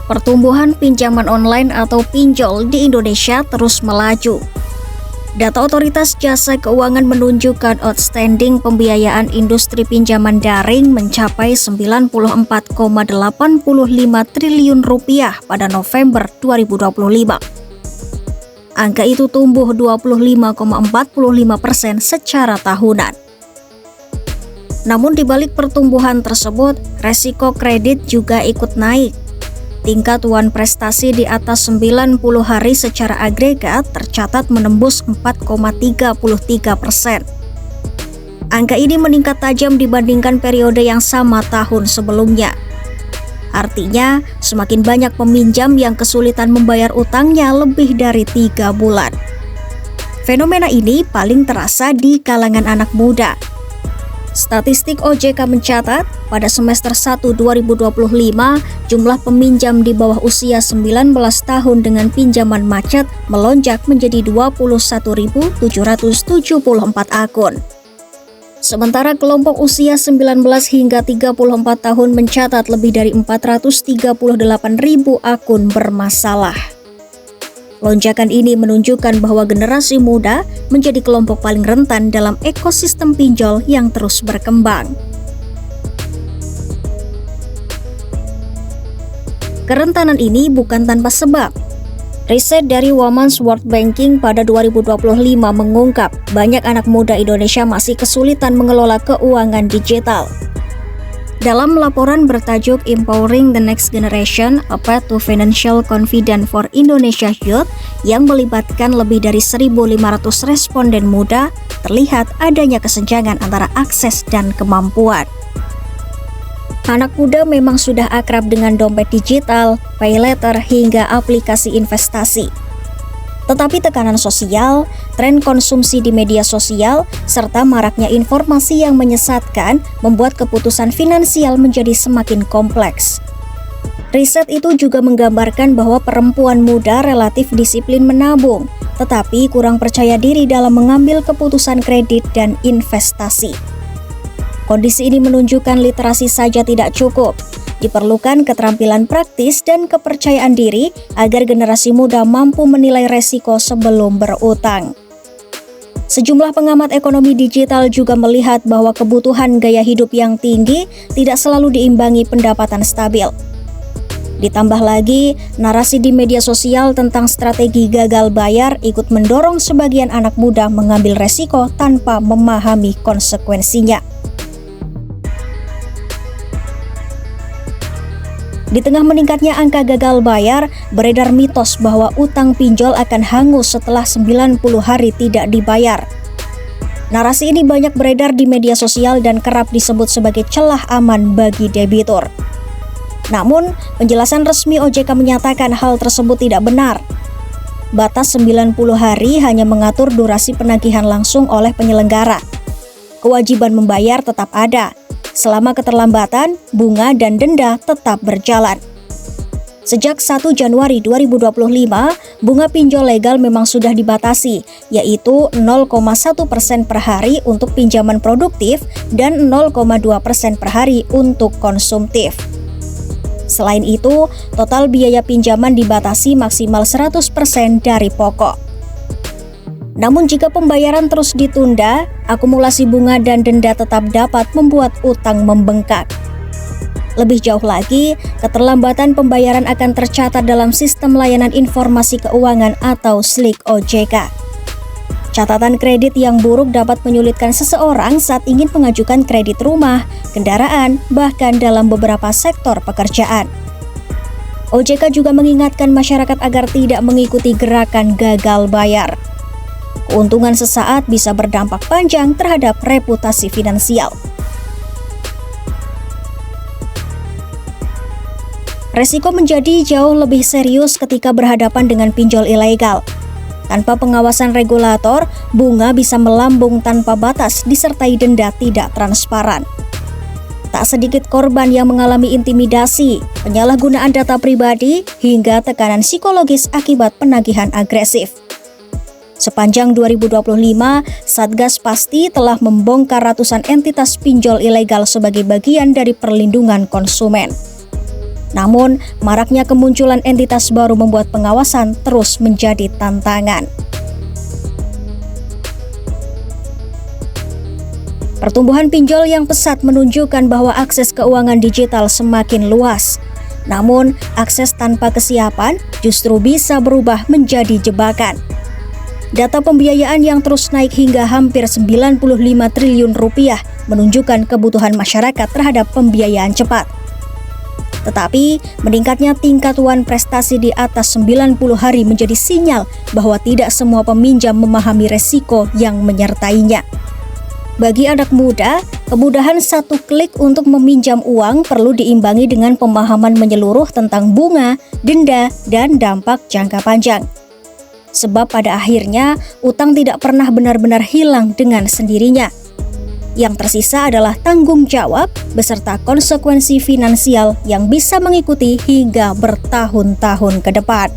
Pertumbuhan pinjaman online atau pinjol di Indonesia terus melaju. Data Otoritas Jasa Keuangan menunjukkan outstanding pembiayaan industri pinjaman daring mencapai 94,85 triliun rupiah pada November 2025. Angka itu tumbuh 25,45% secara tahunan. Namun di balik pertumbuhan tersebut, resiko kredit juga ikut naik. Tingkat wan prestasi di atas 90 hari secara agregat tercatat menembus 4,33%. Angka ini meningkat tajam dibandingkan periode yang sama tahun sebelumnya. Artinya, semakin banyak peminjam yang kesulitan membayar utangnya lebih dari 3 bulan. Fenomena ini paling terasa di kalangan anak muda. Statistik OJK mencatat, pada semester 1 2025, jumlah peminjam di bawah usia 19 tahun dengan pinjaman macet melonjak menjadi 21.774 akun. Sementara kelompok usia 19 hingga 34 tahun mencatat lebih dari 438.000 akun bermasalah. Lonjakan ini menunjukkan bahwa generasi muda menjadi kelompok paling rentan dalam ekosistem pinjol yang terus berkembang. Kerentanan ini bukan tanpa sebab. Riset dari Women's World Banking pada 2025 mengungkap banyak anak muda Indonesia masih kesulitan mengelola keuangan digital. Dalam laporan bertajuk Empowering the Next Generation, A Path to Financial Confidence for Indonesia Youth yang melibatkan lebih dari 1.500 responden muda, terlihat adanya kesenjangan antara akses dan kemampuan. Anak muda memang sudah akrab dengan dompet digital, pay later, hingga aplikasi investasi. Tetapi tekanan sosial, tren konsumsi di media sosial, serta maraknya informasi yang menyesatkan membuat keputusan finansial menjadi semakin kompleks. Riset itu juga menggambarkan bahwa perempuan muda relatif disiplin menabung, tetapi kurang percaya diri dalam mengambil keputusan kredit dan investasi. Kondisi ini menunjukkan literasi saja tidak cukup. Diperlukan keterampilan praktis dan kepercayaan diri agar generasi muda mampu menilai resiko sebelum berutang. Sejumlah pengamat ekonomi digital juga melihat bahwa kebutuhan gaya hidup yang tinggi tidak selalu diimbangi pendapatan stabil. Ditambah lagi, narasi di media sosial tentang strategi gagal bayar ikut mendorong sebagian anak muda mengambil resiko tanpa memahami konsekuensinya. Di tengah meningkatnya angka gagal bayar, beredar mitos bahwa utang pinjol akan hangus setelah 90 hari tidak dibayar. Narasi ini banyak beredar di media sosial dan kerap disebut sebagai celah aman bagi debitur. Namun, penjelasan resmi OJK menyatakan hal tersebut tidak benar. Batas 90 hari hanya mengatur durasi penagihan langsung oleh penyelenggara. Kewajiban membayar tetap ada. Selama keterlambatan, bunga dan denda tetap berjalan. Sejak 1 Januari 2025, bunga pinjol legal memang sudah dibatasi, yaitu 0,1% per hari untuk pinjaman produktif dan 0,2% per hari untuk konsumtif. Selain itu, total biaya pinjaman dibatasi maksimal 100% dari pokok. Namun jika pembayaran terus ditunda, akumulasi bunga dan denda tetap dapat membuat utang membengkak. Lebih jauh lagi, keterlambatan pembayaran akan tercatat dalam Sistem Layanan Informasi Keuangan atau SLIK OJK. Catatan kredit yang buruk dapat menyulitkan seseorang saat ingin mengajukan kredit rumah, kendaraan, bahkan dalam beberapa sektor pekerjaan. OJK juga mengingatkan masyarakat agar tidak mengikuti gerakan gagal bayar. Keuntungan sesaat bisa berdampak panjang terhadap reputasi finansial. Resiko menjadi jauh lebih serius ketika berhadapan dengan pinjol ilegal. Tanpa pengawasan regulator, bunga bisa melambung tanpa batas disertai denda tidak transparan. Tak sedikit korban yang mengalami intimidasi, penyalahgunaan data pribadi, hingga tekanan psikologis akibat penagihan agresif. Sepanjang 2025, Satgas Pasti telah membongkar ratusan entitas pinjol ilegal sebagai bagian dari perlindungan konsumen. Namun, maraknya kemunculan entitas baru membuat pengawasan terus menjadi tantangan. Pertumbuhan pinjol yang pesat menunjukkan bahwa akses keuangan digital semakin luas. Namun, akses tanpa kesiapan justru bisa berubah menjadi jebakan. Data pembiayaan yang terus naik hingga hampir 95 triliun rupiah menunjukkan kebutuhan masyarakat terhadap pembiayaan cepat. Tetapi, meningkatnya tingkat wan prestasi di atas 90 hari menjadi sinyal bahwa tidak semua peminjam memahami resiko yang menyertainya. Bagi anak muda, kemudahan satu klik untuk meminjam uang perlu diimbangi dengan pemahaman menyeluruh tentang bunga, denda, dan dampak jangka panjang. Sebab pada akhirnya, utang tidak pernah benar-benar hilang dengan sendirinya. Yang tersisa adalah tanggung jawab beserta konsekuensi finansial yang bisa mengikuti hingga bertahun-tahun ke depan.